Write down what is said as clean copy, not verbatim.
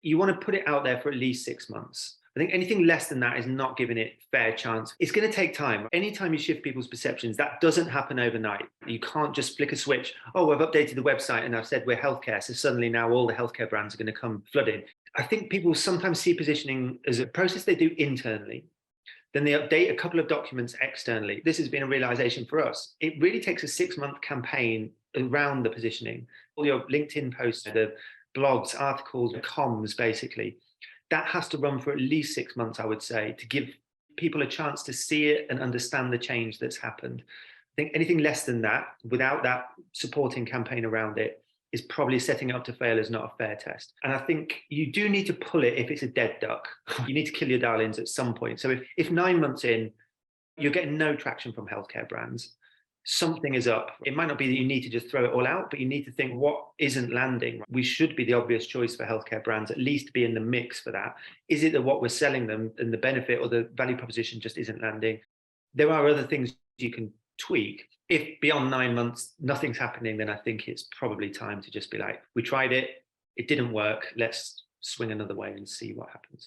You want to put it out there for at least 6 months. I think anything less than that is not giving it fair chance. It's going to take time. Anytime you shift people's perceptions, that doesn't happen overnight. You can't just flick a switch. Oh, I've updated the website and I've said we're healthcare. So suddenly now all the healthcare brands are going to come flooding. I think people sometimes see positioning as a process they do internally. Then they update a couple of documents externally. This has been a realization for us. It really takes a 6-month campaign around the positioning. All your LinkedIn posts, the blogs, articles, comms, basically. That has to run for at least 6 months, I would say, to give people a chance to see it and understand the change that's happened. I think anything less than that, without that supporting campaign around it, is probably setting it up to fail as not a fair test. And I think you do need to pull it if it's a dead duck. You need to kill your darlings at some point. So if 9 months in, you're getting no traction from healthcare brands, something is up. It might not be that you need to just throw it all out, but you need to think what isn't landing. We should be the obvious choice for healthcare brands, at least be in the mix for that. Is it that what we're selling them and the benefit or the value proposition just isn't landing? There are other things you can tweak. If beyond 9 months, nothing's happening, then I think it's probably time to just be like, we tried it, it didn't work, let's swing another way and see what happens.